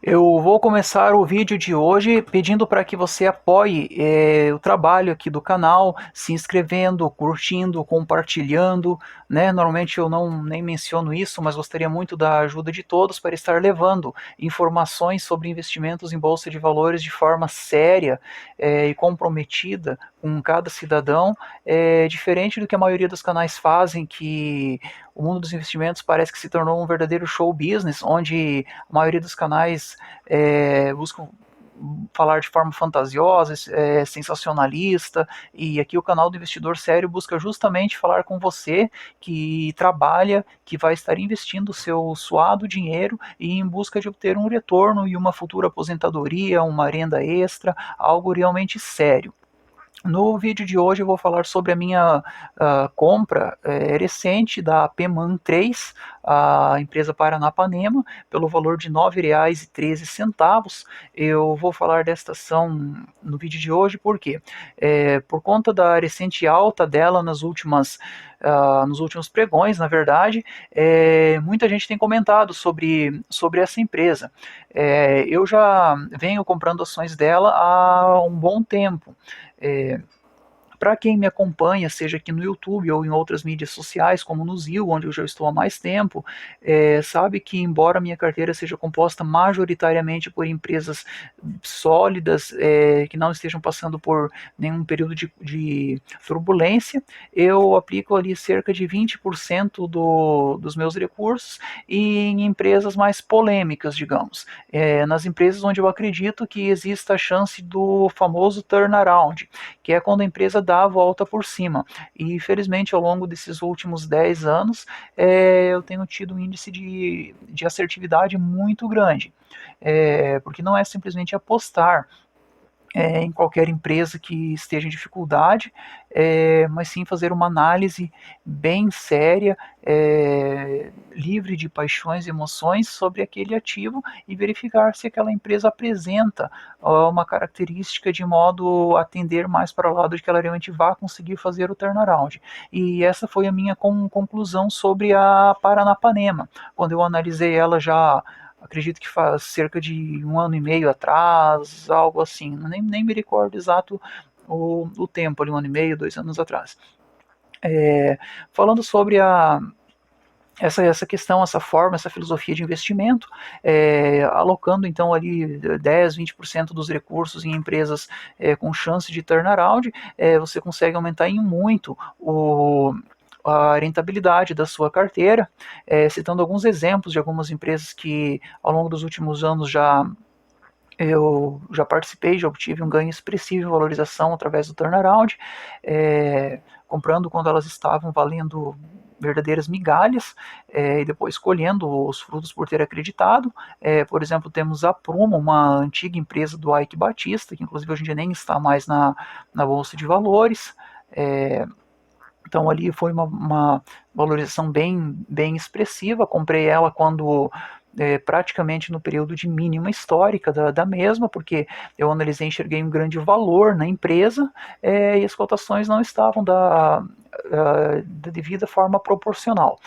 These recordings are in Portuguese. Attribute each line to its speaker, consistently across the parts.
Speaker 1: Eu vou começar o vídeo de hoje pedindo para que você apoie o trabalho aqui do canal, se inscrevendo, curtindo, compartilhando, né? Normalmente eu não nem menciono isso, mas gostaria muito da ajuda de todos para estar levando informações sobre investimentos em bolsa de valores de forma séria e comprometida com cada cidadão, diferente do que a maioria dos canais fazem, que o mundo dos investimentos parece que se tornou um verdadeiro show business, onde a maioria dos canais buscam falar de forma fantasiosa, sensacionalista, e aqui o canal do Investidor Sério busca justamente falar com você que trabalha, que vai estar investindo o seu suado dinheiro e em busca de obter um retorno e uma futura aposentadoria, uma renda extra, algo realmente sério. No vídeo de hoje eu vou falar sobre a minha compra recente da Peman 3, a empresa Paranapanema, pelo valor de R$ 9,13. Eu vou falar desta ação no vídeo de hoje porque, por conta da recente alta dela nos últimos pregões, na verdade, muita gente tem comentado sobre essa empresa. Eu já venho comprando ações dela há um bom tempo. É, para quem me acompanha, seja aqui no YouTube ou em outras mídias sociais, como no Zio, onde eu já estou há mais tempo, sabe que, embora minha carteira seja composta majoritariamente por empresas sólidas, que não estejam passando por nenhum período de turbulência, eu aplico ali cerca de 20% dos meus recursos em empresas mais polêmicas, digamos. Nas empresas onde eu acredito que exista a chance do famoso turnaround, que é quando a empresa dá a volta por cima. E infelizmente ao longo desses últimos 10 anos eu tenho tido um índice de assertividade muito grande, porque não é simplesmente apostar em qualquer empresa que esteja em dificuldade, mas sim fazer uma análise bem séria, livre de paixões e emoções sobre aquele ativo e verificar se aquela empresa apresenta uma característica de modo a tender mais para o lado de que ela realmente vá conseguir fazer o turnaround. E essa foi a minha conclusão sobre a Paranapanema, quando eu analisei ela já acredito que faz cerca de um ano e meio atrás, algo assim, nem me recordo exato o tempo, ali um ano e meio, 2 anos atrás. É, falando sobre essa questão, essa forma, essa filosofia de investimento, alocando então ali 10, 20% dos recursos em empresas com chance de turnaround, você consegue aumentar em muito a rentabilidade da sua carteira, citando alguns exemplos de algumas empresas que ao longo dos últimos anos eu já participei, já obtive um ganho expressivo em valorização através do turnaround, comprando quando elas estavam valendo verdadeiras migalhas, e depois colhendo os frutos por ter acreditado. Por exemplo, temos a Prumo, uma antiga empresa do Ike Batista, que inclusive hoje em dia nem está mais na Bolsa de Valores. Então ali foi uma valorização bem expressiva. Comprei ela quando praticamente no período de mínima histórica da mesma, porque eu analisei e enxerguei um grande valor na empresa, e as cotações não estavam da devida forma proporcional.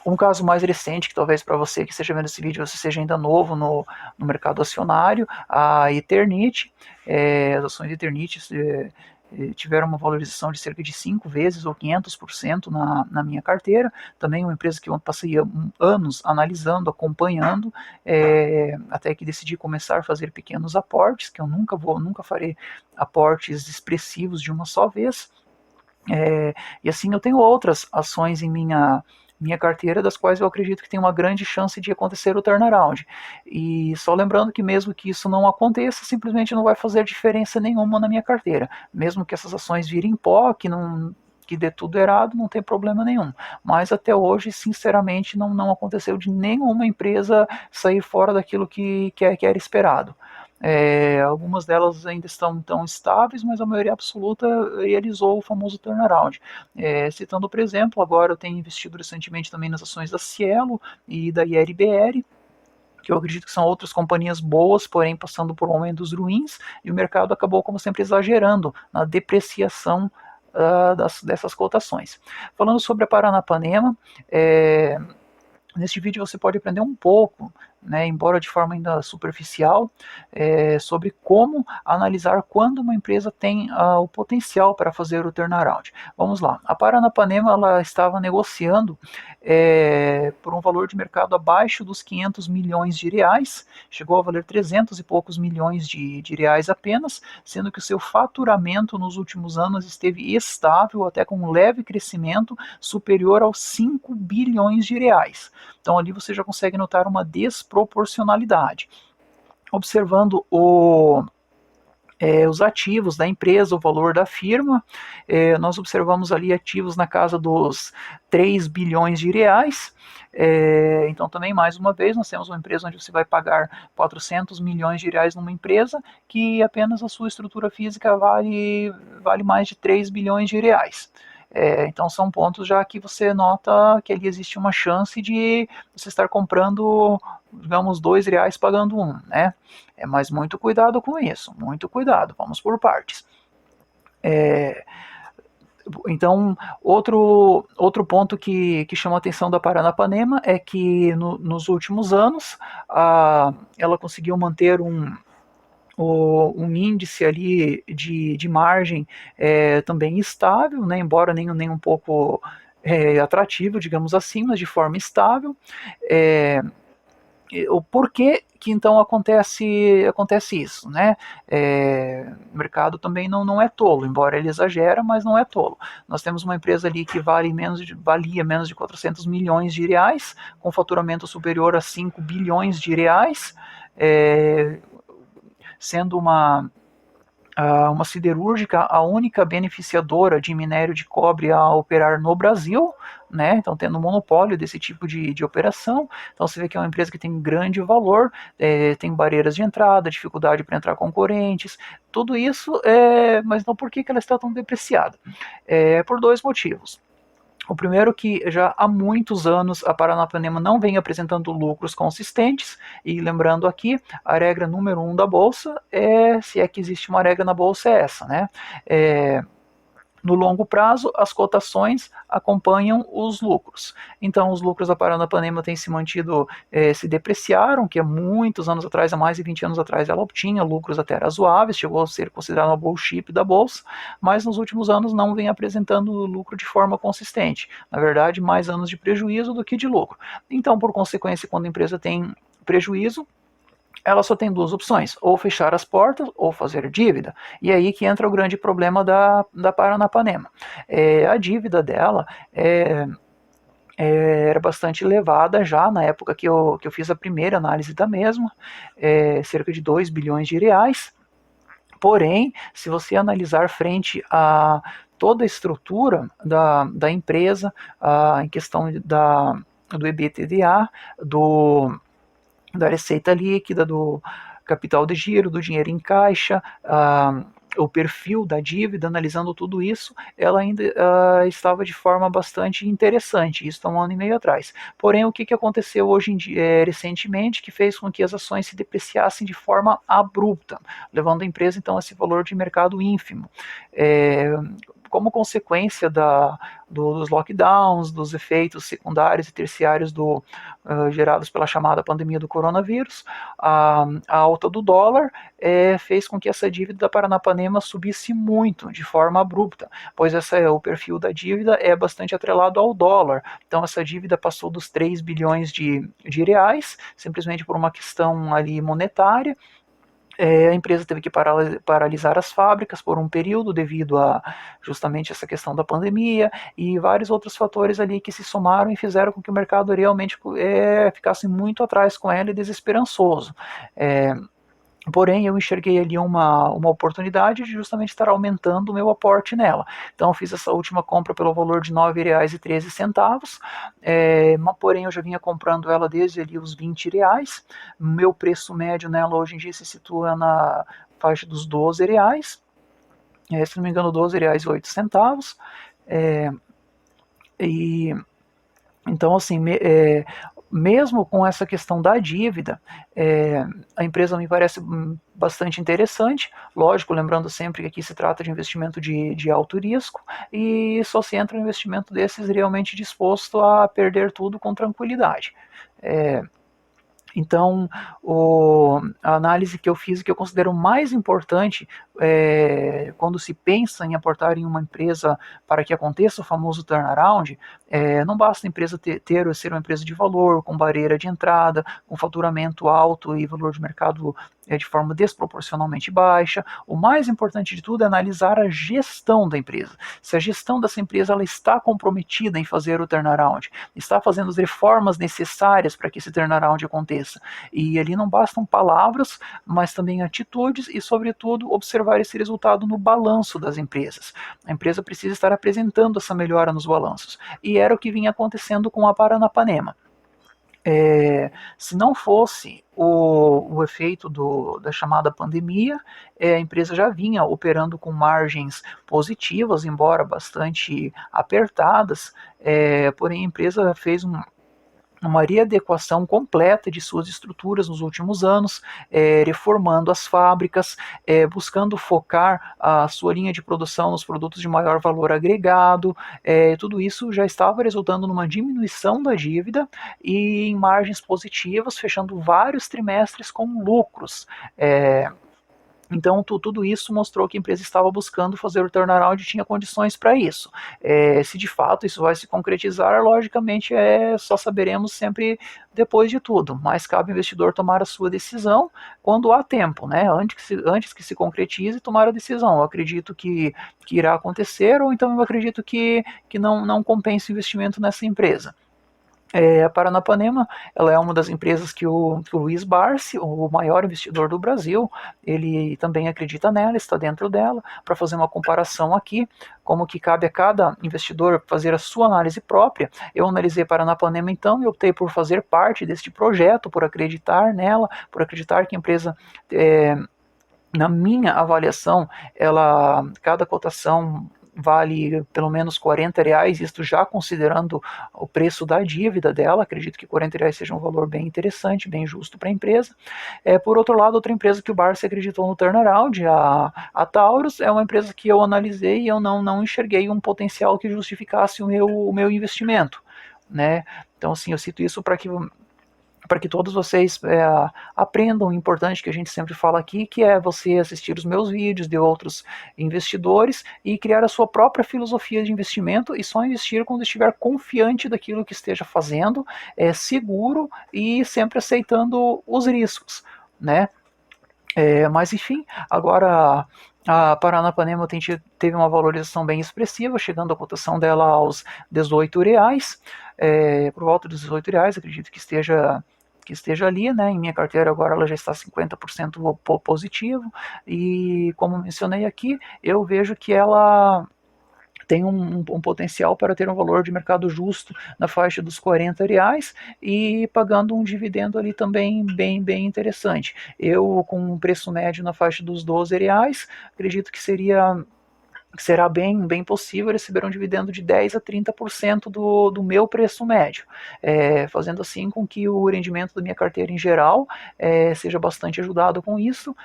Speaker 1: Um caso mais recente, que talvez para você que esteja vendo esse vídeo, você seja ainda novo no mercado acionário, a Eternit, as ações de Eternit tiveram uma valorização de cerca de 5 vezes ou 500% na minha carteira. Também uma empresa que eu passei anos analisando, acompanhando, até que decidi começar a fazer pequenos aportes, que eu nunca farei aportes expressivos de uma só vez. E assim eu tenho outras ações em minha carteira, das quais eu acredito que tem uma grande chance de acontecer o turnaround. E só lembrando que mesmo que isso não aconteça, simplesmente não vai fazer diferença nenhuma na minha carteira. Mesmo que essas ações virem pó, que dê tudo errado, não tem problema nenhum. Mas até hoje, sinceramente, não aconteceu de nenhuma empresa sair fora daquilo que era esperado. Algumas delas ainda estão tão estáveis, mas a maioria absoluta realizou o famoso turnaround. Citando, por exemplo, agora eu tenho investido recentemente também nas ações da Cielo e da IRBR, que eu acredito que são outras companhias boas, porém passando por momentos ruins, e o mercado acabou, como sempre, exagerando na depreciação dessas cotações. Falando sobre a Paranapanema, Neste vídeo você pode aprender um pouco, né, embora de forma ainda superficial, sobre como analisar quando uma empresa tem o potencial para fazer o turnaround. Vamos lá, a Paranapanema ela estava negociando por um valor de mercado abaixo dos 500 milhões de reais, chegou a valer 300 e poucos milhões de reais apenas, sendo que o seu faturamento nos últimos anos esteve estável, até com um leve crescimento superior aos 5 bilhões de reais. Então ali você já consegue notar uma desproporcionalidade. Observando os ativos da empresa, o valor da firma, nós observamos ali ativos na casa dos 3 bilhões de reais. Então também, mais uma vez, nós temos uma empresa onde você vai pagar 400 milhões de reais numa empresa que apenas a sua estrutura física vale mais de 3 bilhões de reais. Então são pontos já que você nota que ali existe uma chance de você estar comprando, digamos, R$ 2 pagando um, né? Mas muito cuidado com isso, muito cuidado, vamos por partes. Então, outro ponto que chama a atenção da Paranapanema é que nos últimos anos ela conseguiu manter um índice ali de margem também estável, né, embora nem um pouco atrativo, digamos assim, mas de forma estável. O porquê que então acontece isso, né? O mercado também não é tolo, embora ele exagera, mas não é tolo. Nós temos uma empresa ali que valia menos de 400 milhões de reais, com faturamento superior a 5 bilhões de reais, sendo uma siderúrgica a única beneficiadora de minério de cobre a operar no Brasil, né? Então tendo um monopólio desse tipo de operação. Então você vê que é uma empresa que tem grande valor, tem barreiras de entrada, dificuldade para entrar concorrentes, tudo isso, mas não por que ela está tão depreciada? Por dois motivos. O primeiro que já há muitos anos a Paranapanema não vem apresentando lucros consistentes, e lembrando aqui, a regra número 1 da Bolsa se é que existe uma regra na Bolsa, é essa, né? No longo prazo, as cotações acompanham os lucros. Então, os lucros da Paranapanema têm se mantido, se depreciaram, que há muitos anos atrás, há mais de 20 anos atrás, ela obtinha lucros até razoáveis, chegou a ser considerada uma blue chip da Bolsa, mas nos últimos anos não vem apresentando lucro de forma consistente. Na verdade, mais anos de prejuízo do que de lucro. Então, por consequência, quando a empresa tem prejuízo, ela só tem duas opções, ou fechar as portas ou fazer dívida. E aí que entra o grande problema da Paranapanema. A dívida dela era bastante elevada já na época que eu fiz a primeira análise da mesma, cerca de 2 bilhões de reais. Porém, se você analisar frente a toda a estrutura da empresa, em questão do EBITDA, da receita líquida, do capital de giro, do dinheiro em caixa, o perfil da dívida, analisando tudo isso, ela ainda estava de forma bastante interessante, isso há um ano e meio atrás. Porém, o que aconteceu hoje em dia, recentemente, que fez com que as ações se depreciassem de forma abrupta, levando a empresa então a esse valor de mercado ínfimo. Como consequência dos lockdowns, dos efeitos secundários e terciários gerados pela chamada pandemia do coronavírus, a alta do dólar fez com que essa dívida da Paranapanema subisse muito, de forma abrupta, pois o perfil da dívida é bastante atrelado ao dólar. Então essa dívida passou dos 3 bilhões de reais, simplesmente por uma questão ali monetária. A empresa teve que paralisar as fábricas por um período devido a justamente essa questão da pandemia e vários outros fatores ali que se somaram e fizeram com que o mercado realmente ficasse muito atrás com ela e desesperançoso. Porém, eu enxerguei ali uma oportunidade de justamente estar aumentando o meu aporte nela. Então, eu fiz essa última compra pelo valor de R$ 9,13, porém eu já vinha comprando ela desde ali os R$ 20. Meu preço médio nela hoje em dia se situa na faixa dos R$ 12, se não me engano, R$ 12,08. E então, assim, mesmo com essa questão da dívida, a empresa me parece bastante interessante, lógico, lembrando sempre que aqui se trata de investimento de alto risco, e só se entra um investimento desses realmente disposto a perder tudo com tranquilidade. Então, a análise que eu fiz, que eu considero mais importante quando se pensa em aportar em uma empresa para que aconteça o famoso turnaround, não basta a empresa ser uma empresa de valor, com barreira de entrada, com faturamento alto e valor de mercado de forma desproporcionalmente baixa. O mais importante de tudo é analisar a gestão da empresa. Se a gestão dessa empresa ela está comprometida em fazer o turnaround, está fazendo as reformas necessárias para que esse turnaround aconteça. E ali não bastam palavras, mas também atitudes e, sobretudo, observar esse resultado no balanço das empresas. A empresa precisa estar apresentando essa melhora nos balanços. E era o que vinha acontecendo com a Paranapanema. Se não fosse o efeito da chamada pandemia, a empresa já vinha operando com margens positivas, embora bastante apertadas, porém a empresa fez uma readequação completa de suas estruturas nos últimos anos, reformando as fábricas, buscando focar a sua linha de produção nos produtos de maior valor agregado. Tudo isso já estava resultando numa diminuição da dívida e em margens positivas, fechando vários trimestres com lucros. Então, tudo isso mostrou que a empresa estava buscando fazer o turnaround e tinha condições para isso. Se de fato isso vai se concretizar, logicamente só saberemos sempre depois de tudo, mas cabe ao investidor tomar a sua decisão quando há tempo, né? Antes que se concretize, tomar a decisão. Eu acredito que irá acontecer, ou então eu acredito que não compensa o investimento nessa empresa. A Paranapanema, ela é uma das empresas que o Luiz Barsi, o maior investidor do Brasil, ele também acredita nela, está dentro dela, para fazer uma comparação aqui, como que cabe a cada investidor fazer a sua análise própria. Eu analisei Paranapanema então e optei por fazer parte deste projeto, por acreditar nela, por acreditar que a empresa na minha avaliação, cada cotação vale pelo menos R$ 40, isto já considerando o preço da dívida dela. Acredito que R$ 40 seja um valor bem interessante, bem justo para a empresa. Por outro lado, outra empresa que o Barça acreditou no turnaround, a Taurus, é uma empresa que eu analisei e eu não enxerguei um potencial que justificasse o meu investimento, né? Então, assim, eu cito isso para que todos vocês aprendam o importante que a gente sempre fala aqui, que é você assistir os meus vídeos de outros investidores e criar a sua própria filosofia de investimento e só investir quando estiver confiante daquilo que esteja fazendo, seguro e sempre aceitando os riscos, né? Mas enfim, agora a Paranapanema teve uma valorização bem expressiva, chegando a cotação dela aos R$ 18, por volta dos R$ 18, acredito que esteja ali, né? Em minha carteira agora ela já está 50% positivo, e como mencionei aqui, eu vejo que ela tem um potencial para ter um valor de mercado justo na faixa dos R$ 40 e pagando um dividendo ali também bem interessante. Eu, com um preço médio na faixa dos R$ 12, acredito que será bem possível receber um dividendo de 10 a 30% do meu preço médio, fazendo assim com que o rendimento da minha carteira em geral seja bastante ajudado com isso,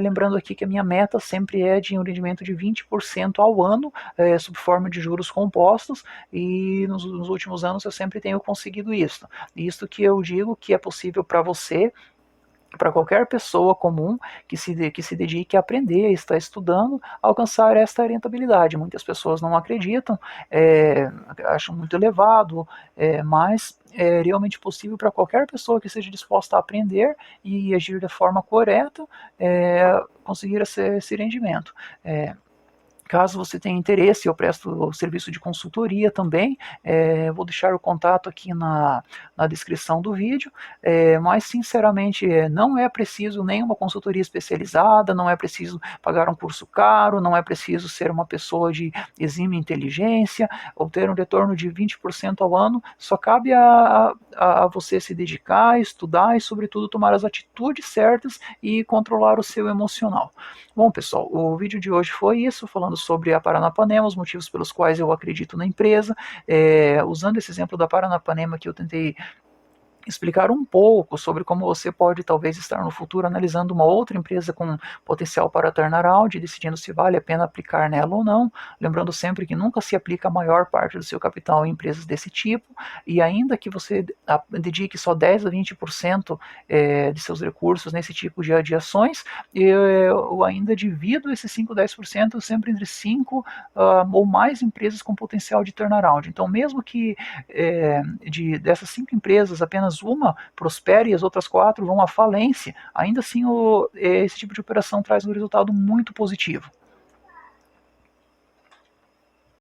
Speaker 1: lembrando aqui que a minha meta sempre é de um rendimento de 20% ao ano, sob forma de juros compostos, e nos últimos anos eu sempre tenho conseguido isso. Isto que eu digo que é possível para você, para qualquer pessoa comum que se dedique a aprender, está estudando, alcançar esta rentabilidade. Muitas pessoas não acreditam, acham muito elevado, mas é realmente possível para qualquer pessoa que seja disposta a aprender e agir de forma correta, conseguir esse rendimento. Caso você tenha interesse, eu presto o serviço de consultoria também, vou deixar o contato aqui na descrição do vídeo, mas sinceramente não é preciso nenhuma consultoria especializada, não é preciso pagar um curso caro, não é preciso ser uma pessoa de exímia inteligência, ou ter um retorno de 20% ao ano, só cabe a você se dedicar, estudar e sobretudo tomar as atitudes certas e controlar o seu emocional. Bom, pessoal, o vídeo de hoje foi isso, falando sobre a Paranapanema, os motivos pelos quais eu acredito na empresa. Usando esse exemplo da Paranapanema que eu tentei explicar um pouco sobre como você pode talvez estar no futuro analisando uma outra empresa com potencial para turnaround, decidindo se vale a pena aplicar nela ou não, lembrando sempre que nunca se aplica a maior parte do seu capital em empresas desse tipo, e ainda que você dedique só 10 a 20% de seus recursos nesse tipo de ações, eu ainda divido esses 5 a 10% sempre entre 5 ou mais empresas com potencial de turnaround. Então, mesmo que dessas 5 empresas apenas uma prospere e as outras 4 vão à falência, ainda assim esse tipo de operação traz um resultado muito positivo.